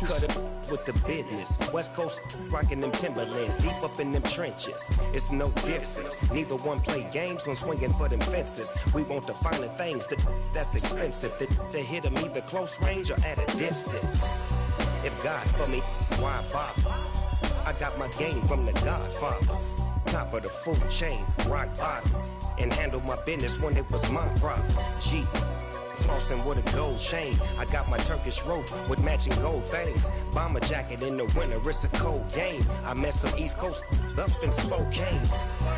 Cut it with the business. West Coast rocking them Timberlands, deep up in them trenches. It's no difference. Neither one play games when swinging for them fences. We want the finer things that's expensive. That hit them either close range or at a distance. If God for me, why bother? I got my game from the Godfather. Top of the food chain, rock bottom. And handle my business when it was my problem. G. Flossing with a gold chain. I got my Turkish rope with matching gold things. Bomber jacket in the winter, it's a cold game. I met some East Coast up in Spokane.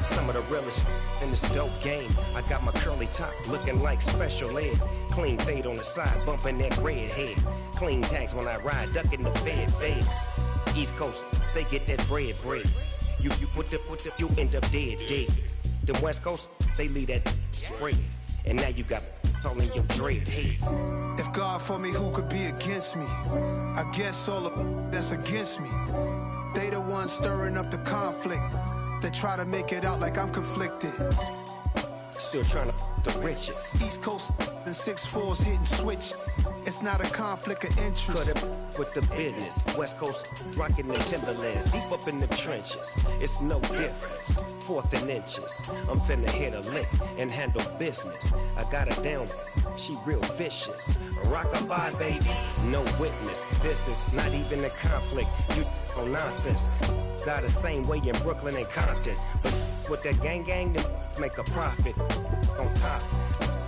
Some of the realest in this dope game. I got my curly top looking like special ed. Clean fade on the side, bumping that red head. Clean tags when I ride, ducking the feds. East Coast, they get that bread. You you end up dead. Them West Coast, they leave that spread. And now you got all in your dread head. If God for me, who could be against me? I guess all of that's against me. They the ones stirring up the conflict. They try to make it out like I'm conflicted. Still trying to the riches. East Coast and 6'4's hitting switch. It's not a conflict of interest. Cut it with the business. West Coast rocking the Timberlands, deep up in the trenches. It's no difference. 4th and inches. I'm finna hit a lick and handle business. I got her down, she real vicious. Rock-a-bye, baby, no witness. This is not even a conflict. You on nonsense. Got the same way in Brooklyn and Compton. But with that gang, then make a profit. On top,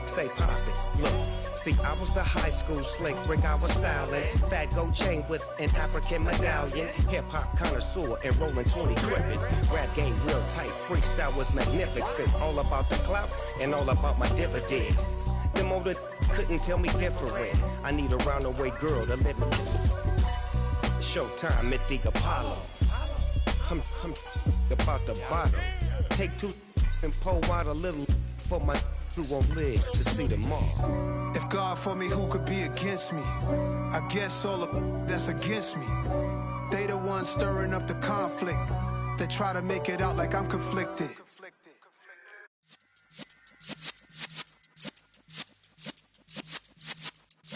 stay poppin'. Look. See, I was the high school slick Rick, I was styling. Fat gold chain with an African medallion. Hip-hop connoisseur and rolling 20 gripping. Rap game real tight, freestyle was magnificent. All about the clout and all about my dividends. Them older couldn't tell me different. I need a roundaway girl to live in. Showtime at the Apollo. I'm about the bottle. Take 2 and pull out a little for my who won't live to see them all. If God for me, who could be against me? I guess all of that's against me. They the ones stirring up the conflict. They try to make it out like I'm conflicted.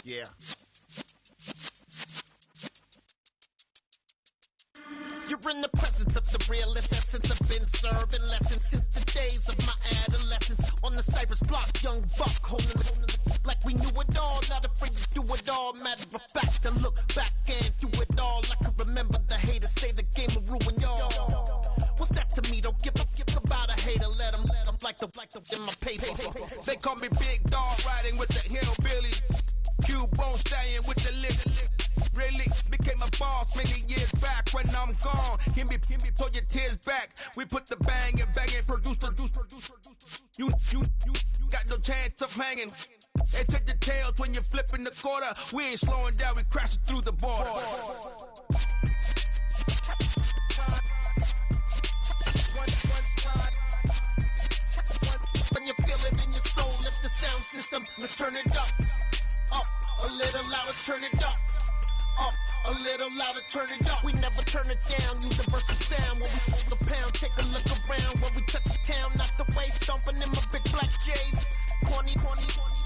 Yeah. You're in the presence of the realest essence. I've been serving lessons since the days of my adolescence. On the Cypress block, young buck holding it like we knew it all. Not afraid to do it all. Matter of fact, to look back and do it all. I can remember the haters say the game will ruin y'all. What's that to me? Don't give about a hater. Let them like the in my paper. They call me Big Dog riding with the hillbilly. Q-Bone staying with the lick. Really became a boss many years back. When I'm gone, can be pull your tears back. We put the bang and produce. You got no chance of hanging. And take the tails when you're flipping the quarter. We ain't slowing down, we crashing through the border. When you feel it in your soul, lift the sound system, let's turn it up. Up, a little louder, turn it up. Up, a little louder, turn it up. We never turn it down, universal sound. When we hold the pound, take a look around. When we touch the town, not the way, stomping in my big black J's. Corny,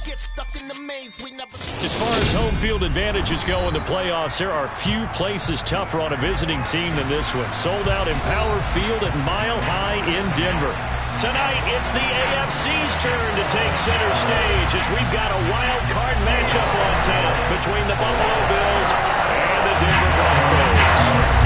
get stuck in the maze. We never. As far as home field advantages go in the playoffs, there are few places tougher on a visiting team than this one. Sold out Empower Field at Mile High in Denver. Tonight, it's the AFC's turn to take center stage as we've got a wild card matchup on tap between the Buffalo Bills and the Denver Broncos.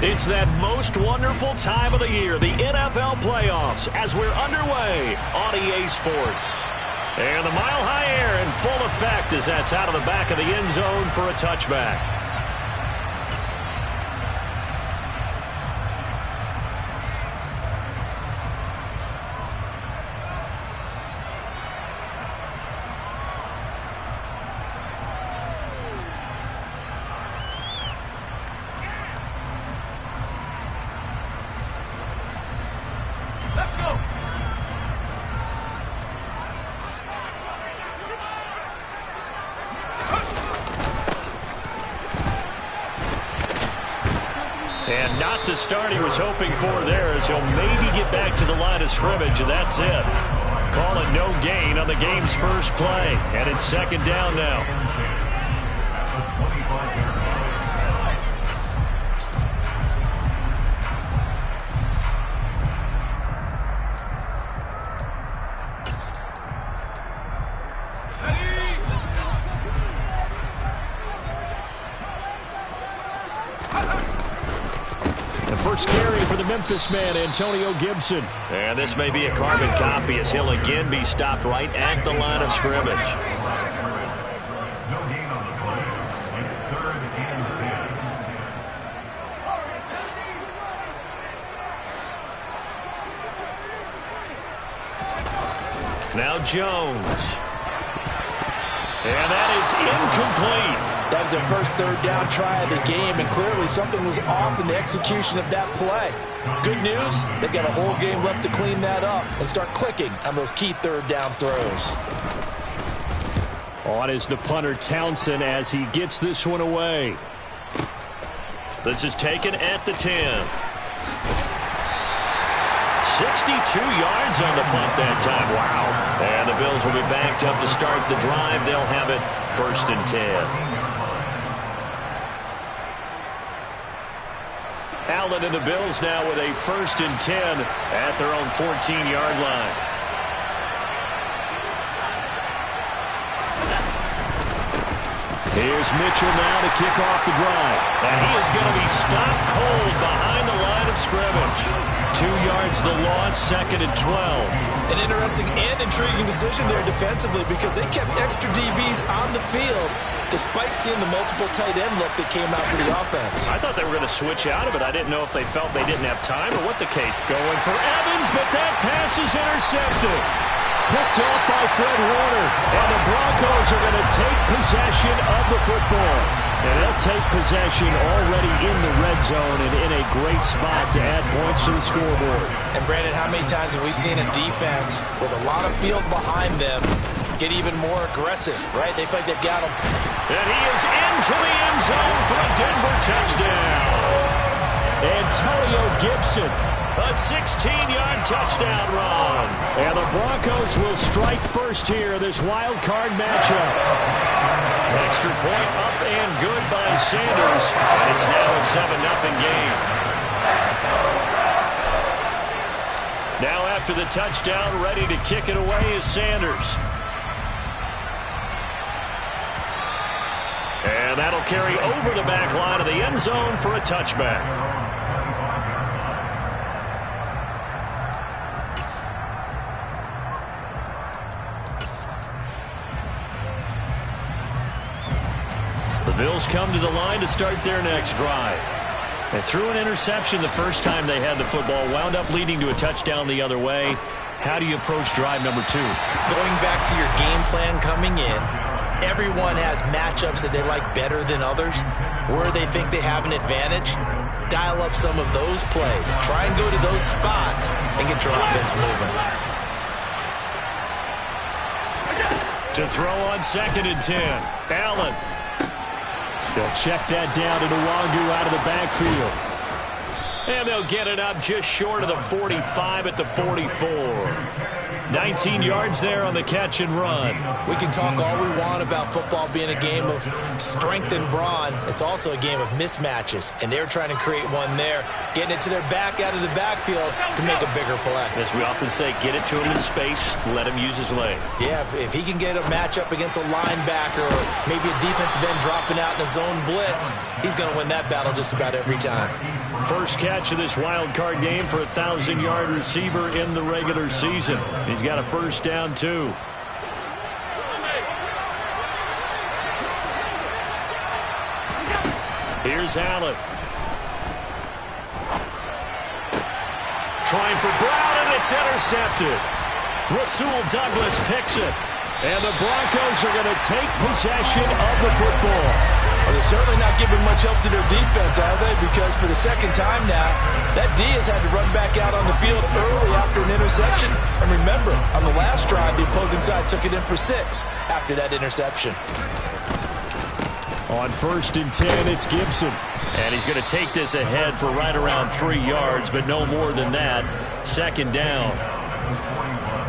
It's that most wonderful time of the year, the NFL playoffs, as we're underway on EA Sports. And the Mile High air in full effect as that's out of the back of the end zone for a touchback. Not the start he was hoping for there, as he'll maybe get back to the line of scrimmage, and that's it. Call it no gain on the game's first play, and it's second down now. First carry for the Memphis man, Antonio Gibson. And this may be a carbon copy as he'll again be stopped right at the line of scrimmage. No gain on the play. It's 3rd and 10. Now Jones. And that is incomplete. That was their first third down try of the game, and clearly something was off in the execution of that play. Good news, they've got a whole game left to clean that up and start clicking on those key third down throws. On is the punter Townsend as he gets this one away. This is taken at the 10. 62 yards on the punt that time. Wow. And the Bills will be backed up to start the drive. They'll have it 1st and 10. Allen and the Bills now with a 1st and 10 at their own 14-yard line. Here's Mitchell now to kick off the drive. And he is going to be stopped cold behind the line of scrimmage. 2 yards the loss, 2nd and 12. An interesting and intriguing decision there defensively because they kept extra DBs on the field despite seeing the multiple tight end look that came out for the offense. I thought they were going to switch out of it. I didn't know if they felt they didn't have time or what the case. Going for Evans, but that pass is intercepted. Picked off by Fred Warner. And the Broncos are going to take possession of the football. And they'll take possession already in the red zone and in a great spot to add points to the scoreboard. And Brandon, how many times have we seen a defense with a lot of field behind them get even more aggressive, right? They think they've got him. And he is into the end zone for a Denver touchdown. Antonio Gibson, a 16-yard touchdown run. And the Broncos will strike first here, this wild card matchup. Extra point up and good by Sanders. And it's now a 7-0 game. Now after the touchdown, ready to kick it away is Sanders. And that'll carry over the back line of the end zone for a touchback. The Bills come to the line to start their next drive. They threw an interception the first time they had the football, wound up leading to a touchdown the other way. How do you approach drive number 2? Going back to your game plan coming in, everyone has matchups that they like better than others. Where they think they have an advantage, dial up some of those plays. Try and go to those spots and get your offense moving. To throw on 2nd and 10. Allen. They'll check that down to Nwangu out of the backfield. And they'll get it up just short of the 45 at the 44. 19 yards there on the catch and run. We can talk all we want about football being a game of strength and brawn. It's also a game of mismatches, and they're trying to create one there, getting it to their back out of the backfield to make a bigger play. As we often say, get it to him in space, let him use his leg. Yeah, if he can get a matchup against a linebacker or maybe a defensive end dropping out in a zone blitz, he's going to win that battle just about every time. First catch of this wild card game for a 1,000-yard receiver in the regular season. He's got a first down, too. Here's Allen. Trying for Brown, and it's intercepted. Rasul Douglas picks it. And the Broncos are going to take possession of the football. Well, they're certainly not giving much help to their defense, are they? Because for the second time now, that D has had to run back out on the field early after an interception. And remember, on the last drive, the opposing side took it in for 6 after that interception. On 1st and 10, it's Gibson. And he's going to take this ahead for right around 3 yards, but no more than that. 2nd down.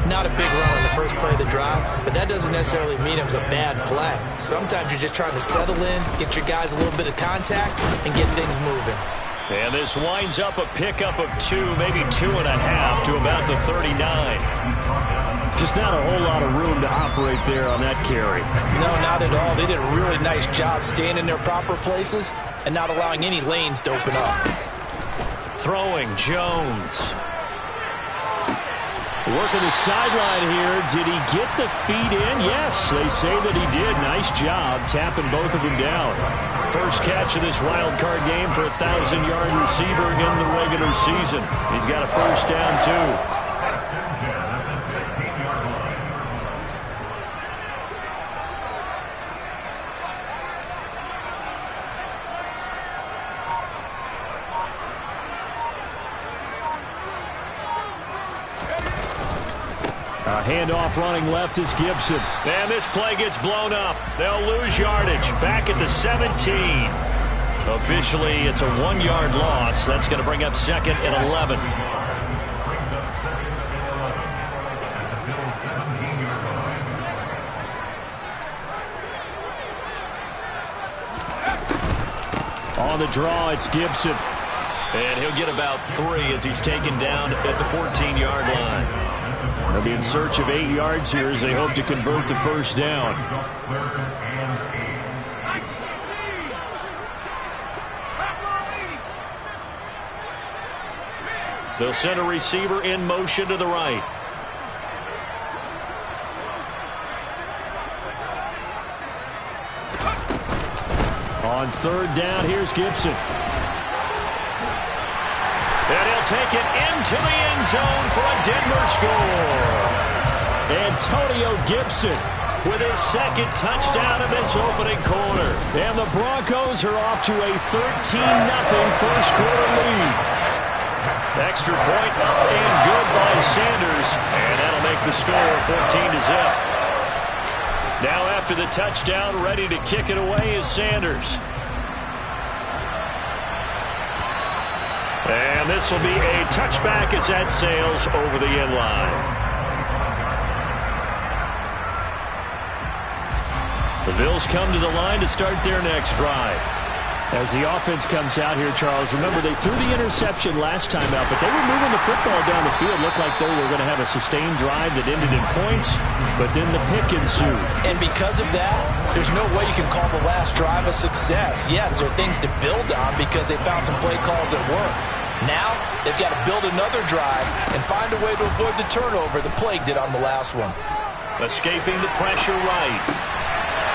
Not a big run on the first play of the drive, but that doesn't necessarily mean it was a bad play. Sometimes you're just trying to settle in, get your guys a little bit of contact, and get things moving. And this winds up a pickup of 2, maybe 2.5 to about the 39. Just not a whole lot of room to operate there on that carry. No, not at all. They did a really nice job staying in their proper places and not allowing any lanes to open up. Throwing Jones. Working the sideline here. Did he get the feet in? Yes, they say that he did. Nice job tapping both of them down. First catch of this wild card game for a 1,000-yard receiver in the regular season. He's got a first down, too. Handoff running left is Gibson. And this play gets blown up. They'll lose yardage. Back at the 17. Officially, it's a 1-yard loss. That's going to bring up 2nd and 11. On the draw, it's Gibson. And he'll get about 3 as he's taken down at the 14-yard line. They'll be in search of 8 yards here as they hope to convert the first down. They'll send a receiver in motion to the right. On 3rd down, here's Gibson. And he'll take it into the end zone for a Denver score. Antonio Gibson with his 2nd touchdown in this opening quarter. And the Broncos are off to a 13-0 first quarter lead. Extra point up and good by Sanders. And that'll make the score 14-0. Now after the touchdown, ready to kick it away is Sanders. And this will be a touchback as that sails over the end line. The Bills come to the line to start their next drive. As the offense comes out here, Charles, remember they threw the interception last time out, but they were moving the football down the field. Looked like they were going to have a sustained drive that ended in points, but then the pick ensued. And because of that, there's no way you can call the last drive a success. Yes, there are things to build on because they found some play calls that work. Now, they've got to build another drive and find a way to avoid the turnover the plague did on the last one. Escaping the pressure right.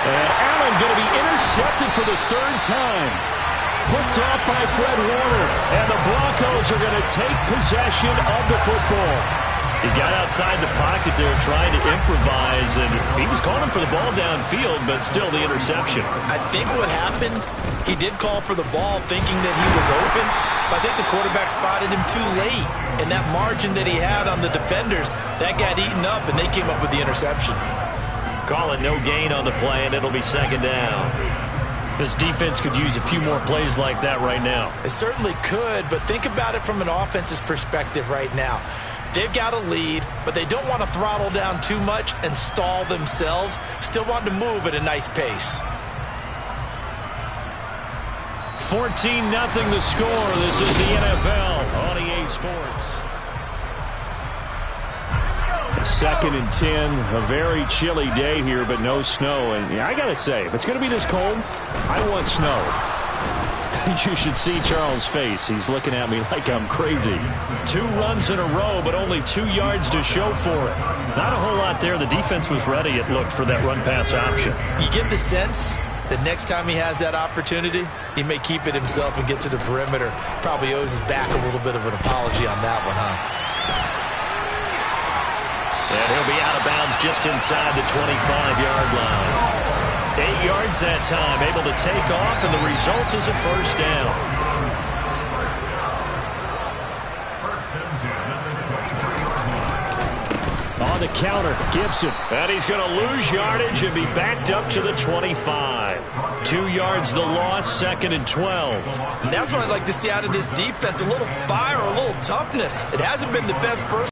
And Allen going to be intercepted for the 3rd time. Picked off by Fred Warner. And the Broncos are going to take possession of the football. He got outside the pocket there trying to improvise, and he was calling for the ball downfield, but still the interception. I think what happened, he did call for the ball thinking that he was open, but I think the quarterback spotted him too late. And that margin that he had on the defenders, that got eaten up, and they came up with the interception. Calling no gain on the play, and it'll be 2nd down. This defense could use a few more plays like that right now. It certainly could, but think about it from an offense's perspective right now. They've got a lead, but they don't want to throttle down too much and stall themselves. Still want to move at a nice pace. 14-0 the score. This is the NFL on EA Sports. 2nd and 10, a very chilly day here, but no snow. And yeah, I got to say, if it's going to be this cold, I want snow. You should see Charles' face. He's looking at me like I'm crazy. 2 runs in a row, but only 2 yards to show for it. Not a whole lot there. The defense was ready, it looked, for that run-pass option. You get the sense that next time he has that opportunity, he may keep it himself and get to the perimeter. Probably owes his back a little bit of an apology on that one, huh? And he'll be out of bounds just inside the 25-yard line. 8 yards that time, able to take off, and the result is a first down. On on the counter. Gibson. And he's going to lose yardage and be backed up to the 25. 2 yards the loss, 2nd and 12. And that's what I'd like to see out of this defense. A little fire, a little toughness. It hasn't been the best first.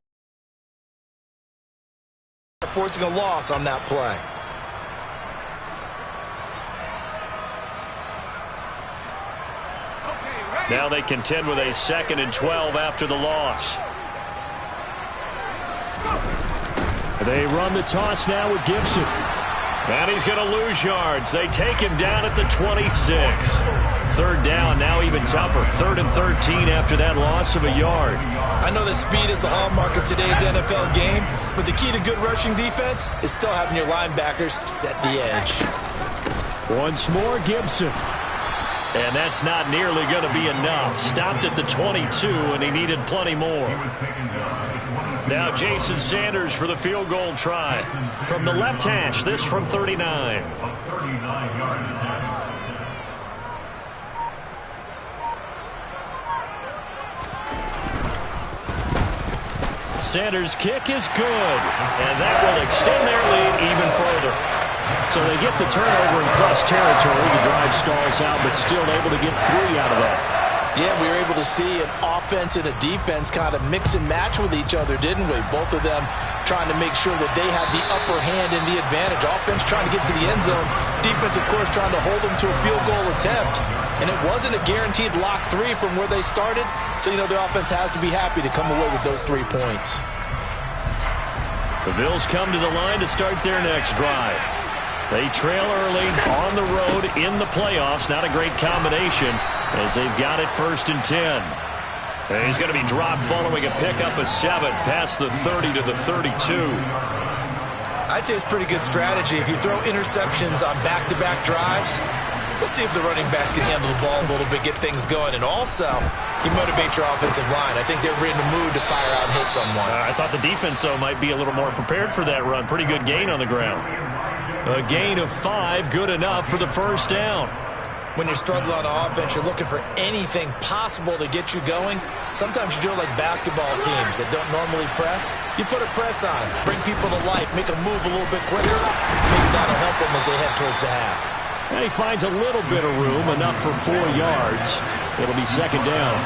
Forcing a loss on that play. Now they contend with a 2nd and 12 after the loss. They run the toss now with Gibson. And he's going to lose yards. They take him down at the 26. 3rd down, now even tougher. 3rd and 13 after that loss of a yard. I know that speed is the hallmark of today's NFL game, but the key to good rushing defense is still having your linebackers set the edge. Once more, Gibson. And that's not nearly going to be enough. Stopped at the 22, and he needed plenty more. Now Jason Sanders for the field goal try. From the left hash, this from 39. Sanders' kick is good, and that will extend their lead even further. So they get the turnover in plus territory. The drive stalls out, but still able to get 3 out of that. Yeah, we were able to see an offense and a defense kind of mix and match with each other, didn't we? Both of them trying to make sure that they have the upper hand and the advantage. Offense trying to get to the end zone. Defense, of course, trying to hold them to a field goal attempt. And it wasn't a guaranteed lock 3 from where they started. So, you know, the offense has to be happy to come away with those 3 points. The Bills come to the line to start their next drive. They trail early on the road in the playoffs. Not a great combination as they've got it 1st and 10. And he's going to be dropped following a pickup of 7 past the 30 to the 32. I'd say it's pretty good strategy. If you throw interceptions on back-to-back drives, let's see if the running backs can handle the ball a little bit, get things going. And also, you motivate your offensive line. I think they're in the mood to fire out and hit someone. I thought the defense, though, might be a little more prepared for that run. Pretty good gain on the ground. A gain of 5, good enough for the 1st down. When you're struggling on offense, you're looking for anything possible to get you going. Sometimes you do it like basketball teams that don't normally press. You put a press on, bring people to life, make them move a little bit quicker. Maybe that'll help them as they head towards the half. And he finds a little bit of room, enough for 4 yards. It'll be 2nd down.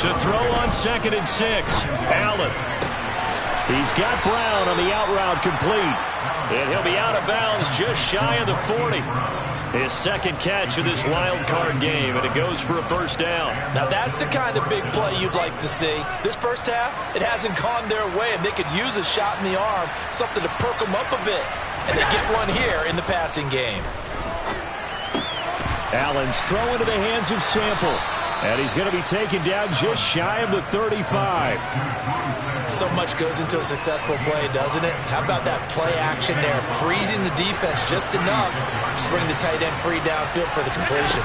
To throw on 2nd and 6, Allen. He's got Brown on the out route complete. And he'll be out of bounds just shy of the 40. His 2nd catch of this wild card game, and it goes for a 1st down. Now that's the kind of big play you'd like to see. This first half, it hasn't gone their way, and they could use a shot in the arm, something to perk them up a bit. And they get one here in the passing game. Allen's throw into the hands of Sample. And he's going to be taken down just shy of the 35. So much goes into a successful play, doesn't it? How about that play action there? Freezing the defense just enough to bring the tight end free downfield for the completion.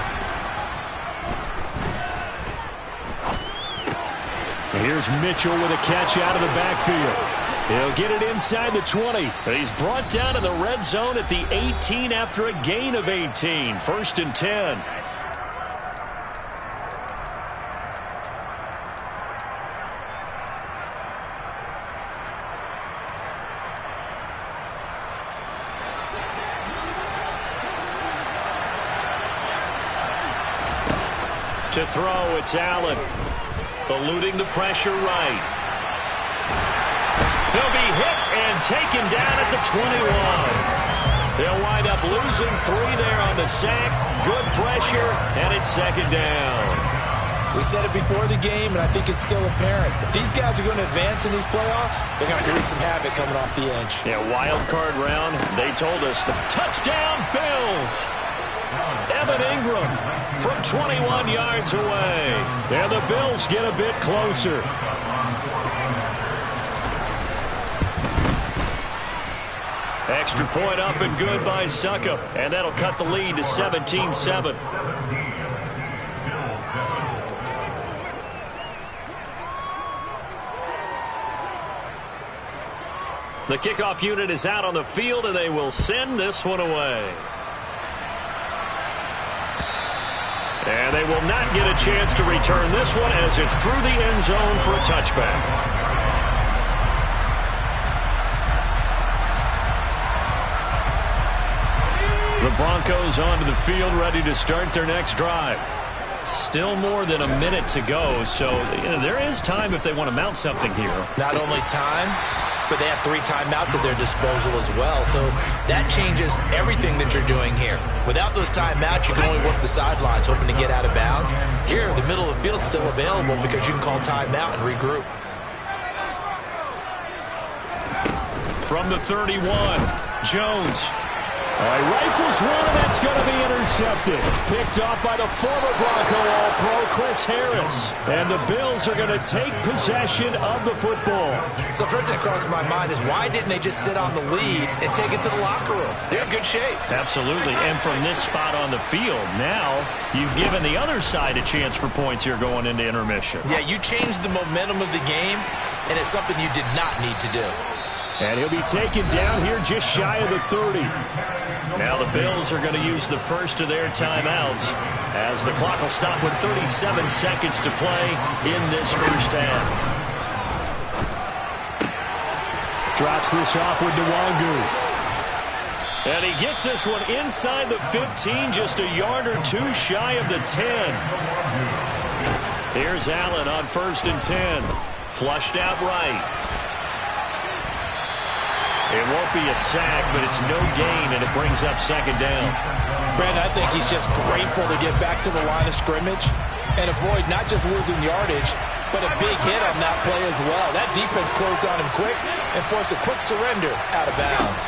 Here's Mitchell with a catch out of the backfield. He'll get it inside the 20. He's brought down to the red zone at the 18 after a gain of 18. 1st and 10. To throw, it's Allen. Eluding the pressure right. He'll be hit and taken down at the 21. They'll wind up losing 3 there on the sack. Good pressure, and it's 2nd down. We said it before the game, and I think it's still apparent. If these guys are going to advance in these playoffs, they're going to create some havoc coming off the edge. Yeah, wild card round. They told us the touchdown Bills. Evan Ingram from 21 yards away. And the Bills get a bit closer. Extra point up and good by Suckup. And that'll cut the lead to 17-7. The kickoff unit is out on the field, and they will send this one away. And they will not get a chance to return this one as it's through the end zone for a touchback. The Broncos onto the field, ready to start their next drive. Still more than a minute to go, so there is time if they want to mount something here. Not only time, but they have 3 timeouts at their disposal as well, so that changes everything that you're doing here. Without those timeouts, you can only work the sidelines, hoping to get out of bounds. Here, the middle of the field is still available because you can call timeout and regroup. From the 31, Jones. Rifles one, and that's going to be intercepted. Picked off by the former Bronco All-Pro, Chris Harris. And the Bills are going to take possession of the football. So first thing that crosses my mind is why didn't they just sit on the lead and take it to the locker room? They're in good shape. Absolutely. And from this spot on the field, now you've given the other side a chance for points here going into intermission. Yeah, you changed the momentum of the game, and it's something you did not need to do. And he'll be taken down here just shy of the 30. Now the Bills are going to use the first of their timeouts as the clock will stop with 37 seconds to play in this first half. Drops this off with Nwangu. And he gets this one inside the 15, just a yard or 2 shy of the 10. Here's Allen on 1st and 10. Flushed out right. It won't be a sack, but it's no gain, and it brings up 2nd down. Brandon, I think he's just grateful to get back to the line of scrimmage and avoid not just losing yardage, but a big hit on that play as well. That defense closed on him quick and forced a quick surrender out of bounds.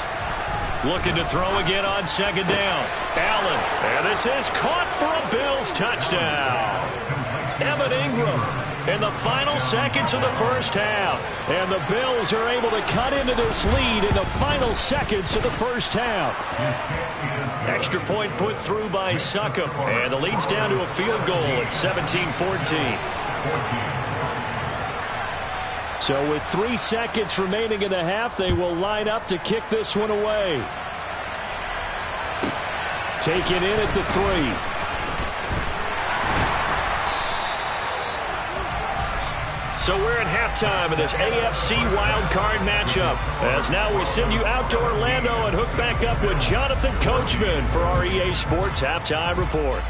Looking to throw again on 2nd down. Allen, and this is caught for a Bills touchdown. Evan Ingram in the final seconds of the first half. And the Bills are able to cut into this lead in the final seconds of the first half. Extra point put through by Succop. And the lead's down to a field goal at 17-14. So with 3 seconds remaining in the half, they will line up to kick this one away. Taken in at the 3. So we're at halftime of this AFC wildcard matchup. As now we send you out to Orlando and hook back up with Jonathan Coachman for our EA Sports Halftime Report.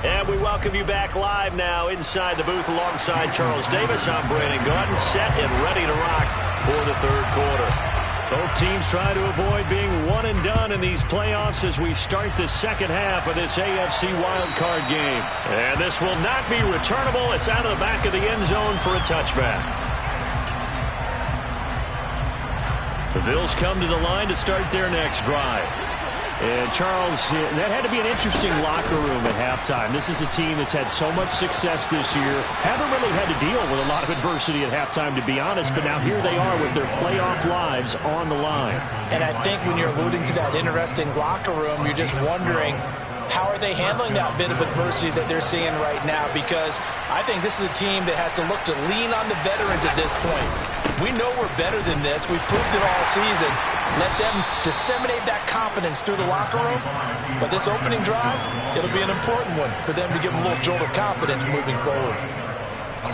And we welcome you back live now inside the booth alongside Charles Davis. I'm Brandon Gordon, set and ready to rock for the 3rd quarter. Both teams try to avoid being one and done in these playoffs as we start the 2nd half of this AFC wildcard game. And this will not be returnable. It's out of the back of the end zone for a touchback. The Bills come to the line to start their next drive. And Charles, that had to be an interesting locker room at halftime. This is a team that's had so much success this year. Haven't really had to deal with a lot of adversity at halftime, to be honest, but now here they are with their playoff lives on the line. And I think when you're alluding to that interesting locker room, you're just wondering, how are they handling that bit of adversity that they're seeing right now? Because I think this is a team that has to look to lean on the veterans at this point. We know we're better than this. We've proved it all season. Let them disseminate that confidence through the locker room. But this opening drive, it'll be an important one for them to give them a little jolt of confidence moving forward.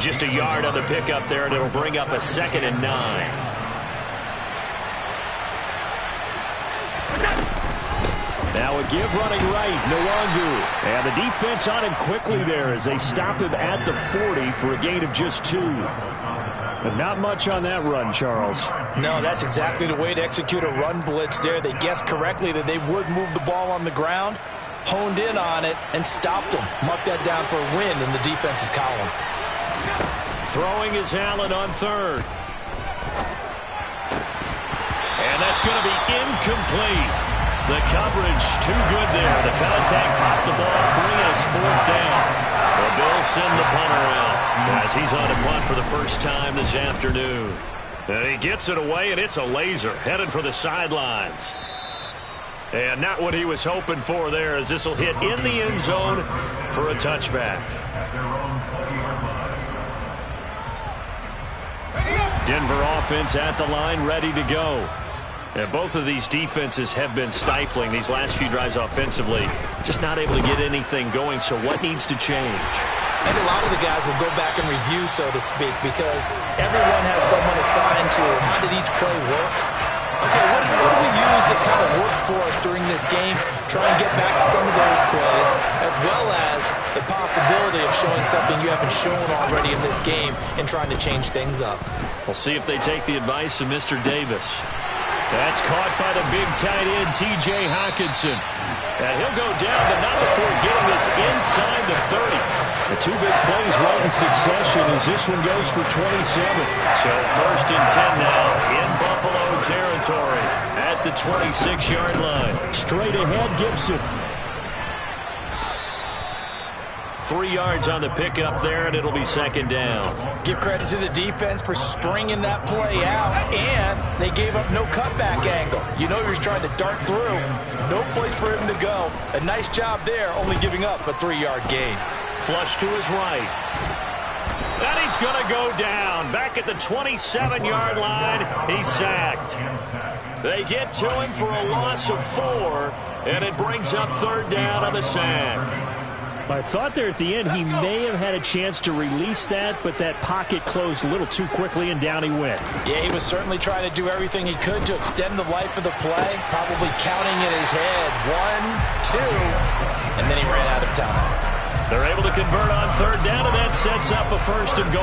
Just a yard on the pickup there, and it'll bring up a 2nd and 9. Now a give running right, Nwangu. And the defense on him quickly there as they stop him at the 40 for a gain of just 2. But not much on that run, Charles. No, that's exactly the way to execute a run blitz there. They guessed correctly that they would move the ball on the ground, honed in on it, and stopped them. Mark that down for a win in the defense's column. Throwing is Allen on 3rd. And that's going to be incomplete. The coverage too good there. The contact popped the ball free, and it's 4th down. The Bills send the punter out as he's on a punt for the first time this afternoon. And he gets it away, and it's a laser headed for the sidelines. And not what he was hoping for there, as this will hit in the end zone for a touchback. Denver offense at the line, ready to go. And both of these defenses have been stifling these last few drives offensively. Just not able to get anything going, so what needs to change? I think a lot of the guys will go back and review, so to speak, because everyone has someone assigned to how did each play work. Okay, what do we use that kind of worked for us during this game? Try and get back to some of those plays, as well as the possibility of showing something you haven't shown already in this game and trying to change things up. We'll see if they take the advice of Mr. Davis. That's caught by the big tight end, T.J. Hockenson. And he'll go down, but not before getting this inside the 30. The two big plays right in succession as this one goes for 27. So 1st and 10 now in Buffalo territory at the 26-yard line. Straight ahead, Gibson. 3 yards on the pickup there, and it'll be 2nd down. Give credit to the defense for stringing that play out, and they gave up no cutback angle. You know he was trying to dart through. No place for him to go. A nice job there, only giving up a 3-yard gain. Flush to his right. And he's going to go down. Back at the 27-yard line, he's sacked. They get to him for a loss of 4, and it brings up 3rd down on the sack. I thought there at the end he may have had a chance to release that, but that pocket closed a little too quickly, and down he went. Yeah, he was certainly trying to do everything he could to extend the life of the play, probably counting in his head 1, 2, and then he ran out of time. They're able to convert on 3rd down, and that sets up a 1st and goal.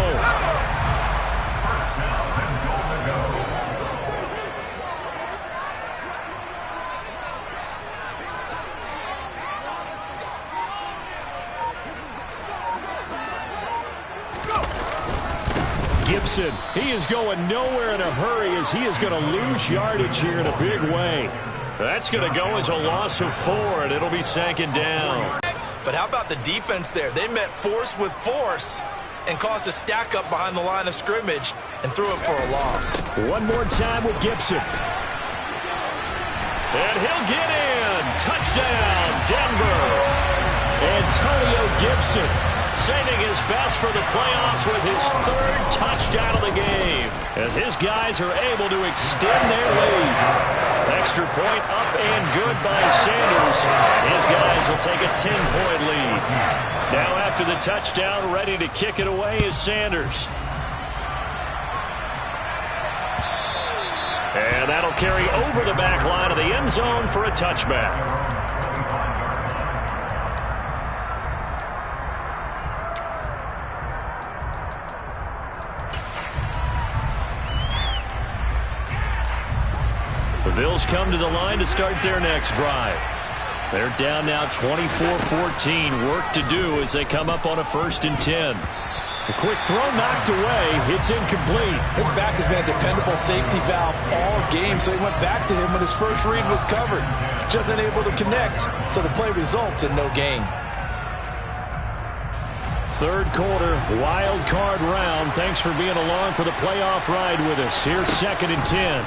Gibson, he is going nowhere in a hurry as he is going to lose yardage here in a big way. That's going to go as a loss of 4, and it'll be 2nd down. But how about the defense there? They met force with force and caused a stack up behind the line of scrimmage and threw it for a loss. One more time with Gibson. And he'll get in. Touchdown, Denver. Antonio Gibson saving his best for the playoffs with his 3rd touchdown of the game as his guys are able to extend their lead. Extra point up and good by Sanders. His guys will take a 10-point lead. Now after the touchdown, ready to kick it away is Sanders. And that'll carry over the back line of the end zone for a touchback. The Bills come to the line to start their next drive. They're down now 24-14. Work to do as they come up on a 1st and 10. A quick throw knocked away. It's incomplete. His back has been a dependable safety valve all game, so he went back to him when his first read was covered. Just unable to connect, so the play results in no gain. 3rd quarter, wild card round. Thanks for being along for the playoff ride with us. Here's 2nd and 10.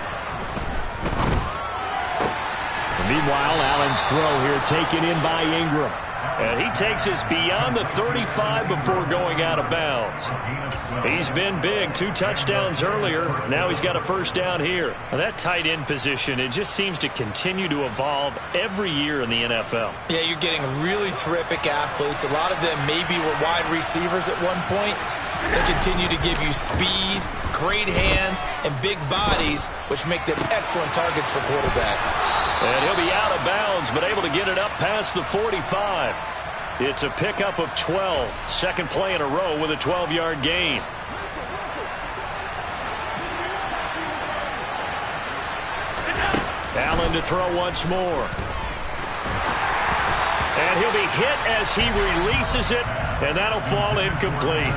Meanwhile, Allen's throw here taken in by Ingram. And he takes us beyond the 35 before going out of bounds. He's been big. 2 touchdowns earlier. Now he's got a 1st down here. Now that tight end position, it just seems to continue to evolve every year in the NFL. Yeah, you're getting really terrific athletes. A lot of them maybe were wide receivers at one point. They continue to give you speed, great hands, and big bodies, which make them excellent targets for quarterbacks. And he'll be out of bounds, but able to get it up past the 45. It's a pickup of 12. 2nd play in a row with a 12-yard gain. Allen to throw once more. And he'll be hit as he releases it, and that'll fall incomplete.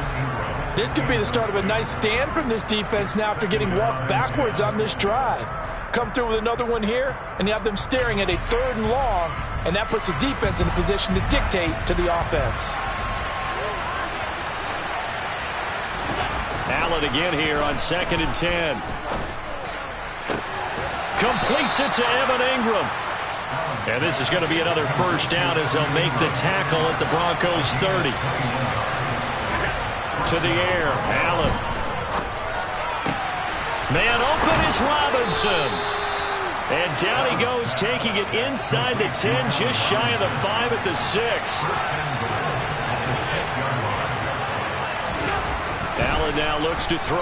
This could be the start of a nice stand from this defense now after getting walked backwards on this drive. Come through with another one here, and you have them staring at a 3rd and long, and that puts the defense in a position to dictate to the offense. Allen again here on 2nd and 10. Completes it to Evan Ingram. And this is going to be another 1st down as they'll make the tackle at the Broncos 30. To the air, Allen. Man open is Robinson. And down he goes, taking it inside the 10, just shy of the 5 at the 6. now looks to throw.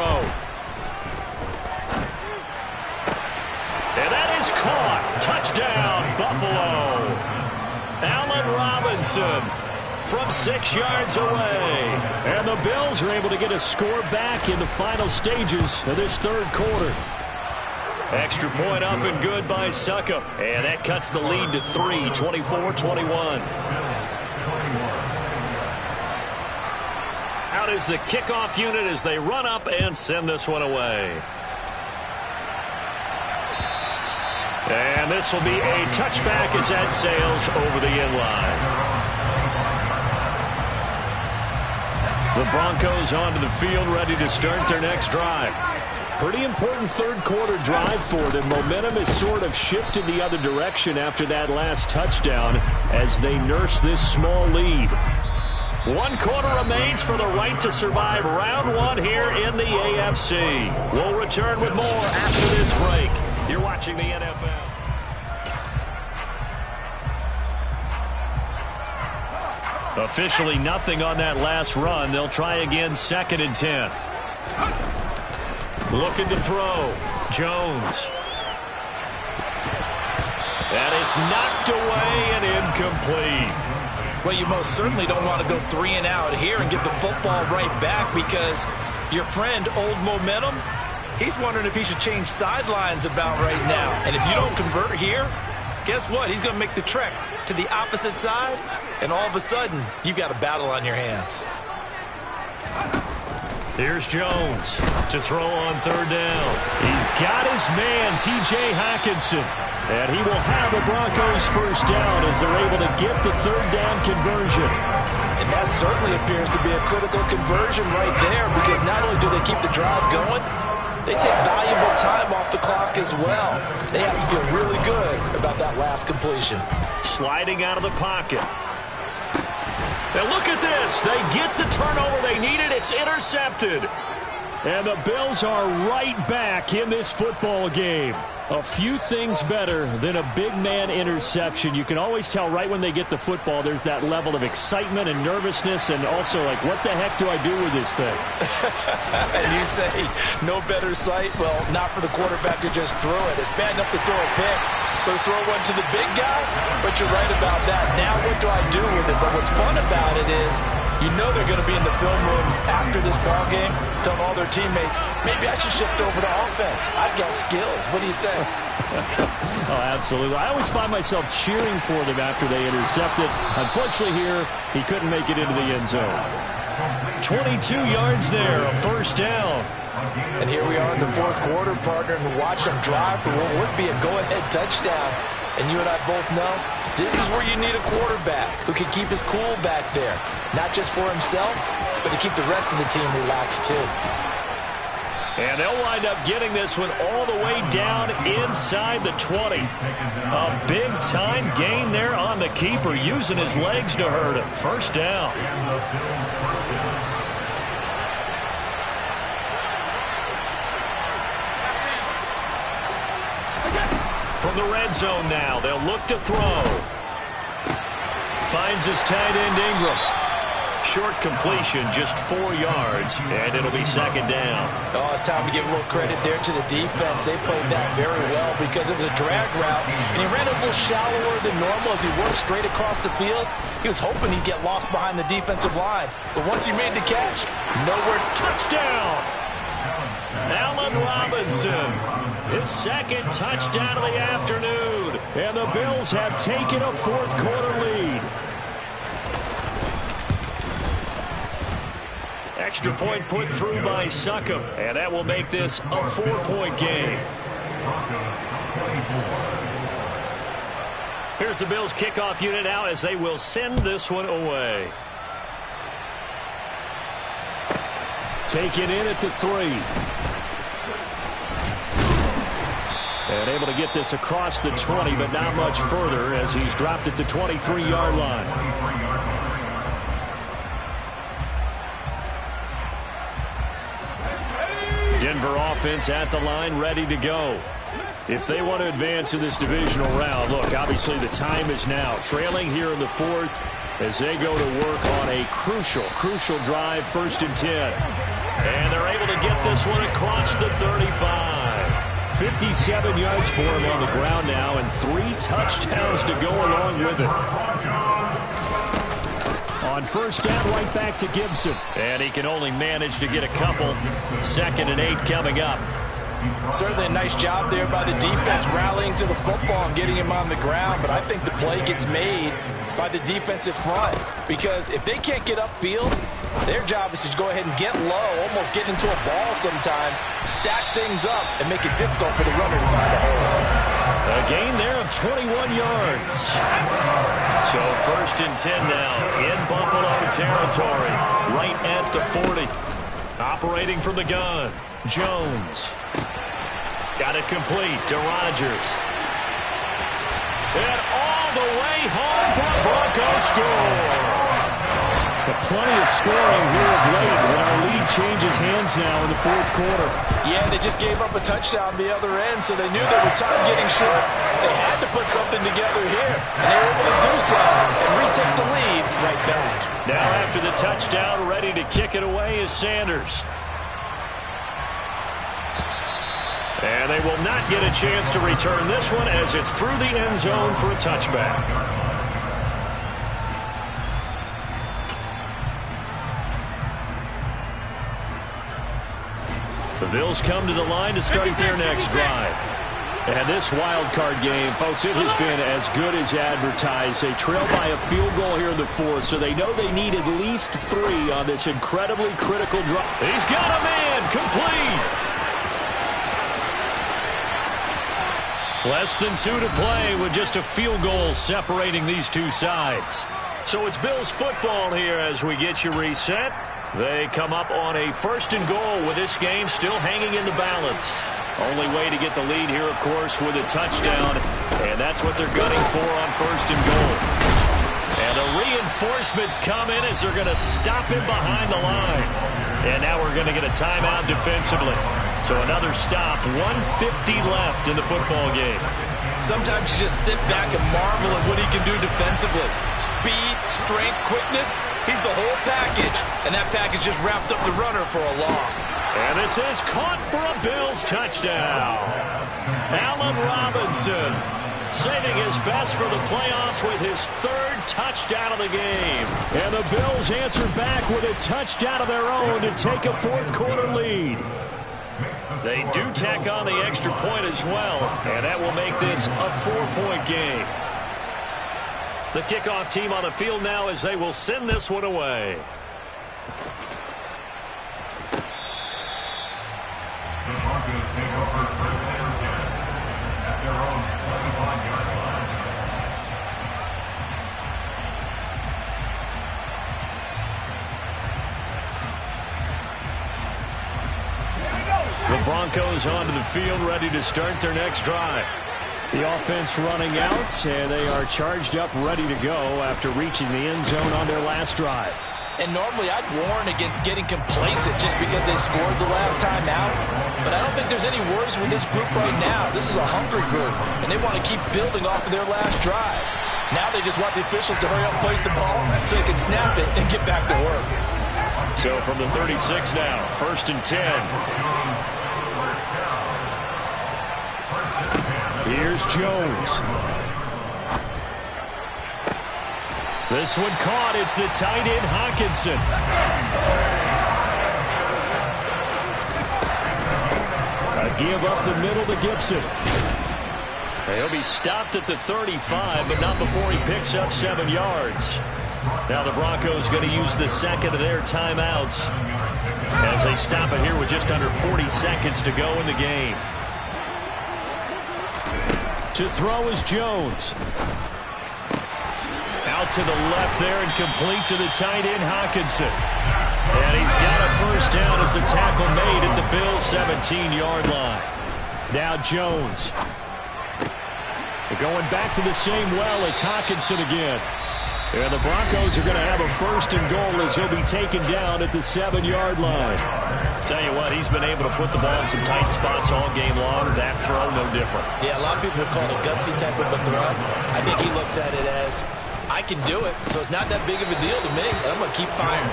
And that is caught. Touchdown, Buffalo. Allen Robinson from 6 yards away. And the Bills are able to get a score back in the final stages of this third quarter. Extra point up and good by Succop. And that cuts the lead to 3, 24-21. Out is the kickoff unit as they run up and send this one away. And this will be a touchback as that sails over the end line. The Broncos onto the field, ready to start their next drive. Pretty important third quarter drive for them. Momentum has sort of shifted the other direction after that last touchdown as they nurse this small lead. 1 quarter remains for the right to survive round 1 here in the AFC. We'll return with more after this break. You're watching the NFL. Officially nothing on that last run. They'll try again, 2nd and 10. Looking to throw. Jones. And it's knocked away and incomplete. Well, you most certainly don't want to go 3 and out here and get the football right back because your friend, Old Momentum, he's wondering if he should change sidelines about right now. And if you don't convert here, guess what? He's going to make the trek to the opposite side, and all of a sudden, you've got a battle on your hands. Here's Jones to throw on 3rd down. He's got his man, T.J. Hockenson. And he will have the Broncos first down as they're able to get the 3rd down conversion. And that certainly appears to be a critical conversion right there because not only do they keep the drive going, they take valuable time off the clock as well. They have to feel really good about that last completion. Sliding out of the pocket. And look at this. They get the turnover they needed. It's intercepted. And the Bills are right back in this football game. A few things better than a big man interception. You can always tell right when they get the football, there's that level of excitement and nervousness and also like, what the heck do I do with this thing? And you say, no better sight? Well, not for the quarterback to just throw it. It's bad enough to throw a pick, but throw one to the big guy? But you're right about that. Now what do I do with it? But what's fun about it is, you know they're going to be in the film room after this ball game, telling all their teammates, maybe I should shift over to offense. I've got skills. What do you think? Oh, absolutely. I always find myself cheering for them after they intercept it. Unfortunately here, he couldn't make it into the end zone. 22 yards there, a first down. And here we are in the 4th quarter, partner, and watch them drive for what would be a go-ahead touchdown. And you and I both know this is where you need a quarterback who can keep his cool back there. Not just for himself, but to keep the rest of the team relaxed too. And they'll wind up getting this one all the way down inside the 20. A big-time gain there on the keeper, using his legs to hurt him. First down. From the red zone now, they'll look to throw. Finds his tight end Ingram. Short completion, just 4 yards, and it'll be 2nd down. Oh, it's time to give a little credit there to the defense. They played that very well because it was a drag route, and he ran a little shallower than normal as he worked straight across the field. He was hoping he'd get lost behind the defensive line, but once he made the catch, nowhere. Touchdown! Allen Robinson, his 2nd touchdown of the afternoon, and the Bills have taken a 4th quarter lead. Extra point put through by Succop, and that will make this a 4-point game. Here's the Bills kickoff unit out as they will send this one away. Taken in at the 3. And able to get this across the 20, but not much further as he's dropped at the 23-yard line. Denver offense at the line, ready to go. If they want to advance in this divisional round, look, obviously the time is now. Trailing here in the 4th as they go to work on a crucial drive, 1st and 10. And they're able to get this one across the 35. 57 yards for him on the ground now, and 3 touchdowns to go along with it. On first down, right back to Gibson. And he can only manage to get a couple. 2nd and 8 coming up. Certainly a nice job there by the defense rallying to the football and getting him on the ground, but I think the play gets made by the defensive front, because if they can't get upfield, their job is to go ahead and get low, almost get into a ball sometimes, stack things up, and make it difficult for the runner to find a hole. A gain there of 21 yards. So 1st and 10 now in Buffalo territory, right at the 40. Operating from the gun, Jones. Got it complete to Rodgers. And all the way home for a Broncos score. But plenty of scoring here of late when our lead changes hands now in the 4th quarter. Yeah, they just gave up a touchdown the other end, so they knew that with time getting short, they had to put something together here. And they were able to do so and retake the lead right back. Now after the touchdown, ready to kick it away is Sanders. And they will not get a chance to return this one as it's through the end zone for a touchback. The Bills come to the line to start their next drive. And this wild card game, folks, it has been as good as advertised. They trail by a field goal here in the 4th, so they know they need at least 3 on this incredibly critical drive. He's got a man, complete. Less than 2 to play with just a field goal separating these two sides. So it's Bills football here as we get you reset. They come up on a 1st and goal with this game still hanging in the balance. Only way to get the lead here, of course, with a touchdown. And that's what they're gunning for on 1st and goal. And the reinforcements come in as they're going to stop him behind the line. And now we're going to get a timeout defensively. So another stop, 1:50 left in the football game. Sometimes you just sit back and marvel at what he can do defensively. Speed, strength, quickness, he's the whole package. And that package just wrapped up the runner for a loss. And this is caught for a Bills touchdown. Allen Robinson saving his best for the playoffs with his 3rd touchdown of the game. And the Bills answer back with a touchdown of their own to take a 4th quarter lead. They do tack on the extra point as well, and that will make this a 4-point game. The kickoff team on the field now as they will send this one away. The Broncos take over 1st and 10 at their own 25-yard line. The Broncos onto the field, ready to start their next drive. The offense running out, and they are charged up, ready to go after reaching the end zone on their last drive. And normally I'd warn against getting complacent just because they scored the last time out. But I don't think there's any worries with this group right now. This is a hungry group, and they want to keep building off of their last drive. Now they just want the officials to hurry up and place the ball so they can snap it and get back to work. So from the 36 now, 1st and 10. Here's Jones. This one caught. It's the tight end, Hawkinson. A give up the middle to Gibson. He'll be stopped at the 35, but not before he picks up 7 yards. Now the Broncos going to use the 2nd of their timeouts as they stop it here with just under 40 seconds to go in the game. To throw is Jones. Out to the left there and complete to the tight end, Hawkinson. And he's got a 1st down as the tackle made at the Bills' 17-yard line. Now Jones. They're going back to the same well. It's Hawkinson again. And the Broncos are going to have a 1st and goal as he'll be taken down at the 7-yard line. Tell you what, he's been able to put the ball in some tight spots all game long. That throw, no different. Yeah, a lot of people would call it a gutsy type of a throw. I think he looks at it as, I can do it, so it's not that big of a deal to me, and I'm going to keep firing.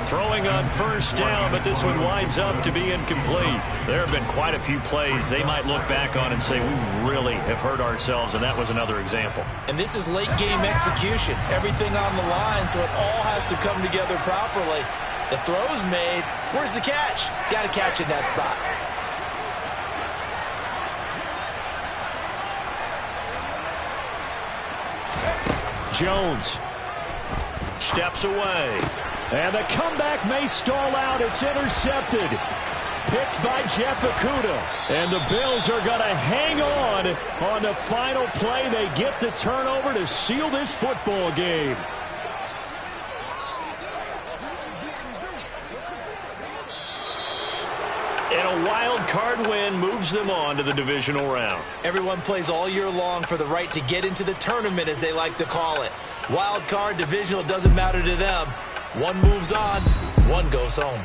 Throwing on first down, but this one winds up to be incomplete. There have been quite a few plays they might look back on and say, we really have hurt ourselves, and that was another example. And this is late game execution. Everything on the line, so it all has to come together properly. The throw's made. Where's the catch? Got to catch in that spot. Jones steps away. And the comeback may stall out. It's intercepted. Picked by Jeff Okudah. And the Bills are going to hang on the final play. They get the turnover to seal this football game. And a wild card win moves them on to the divisional round. Everyone plays all year long for the right to get into the tournament, as they like to call it. Wild card, divisional, doesn't matter to them. One moves on, one goes home.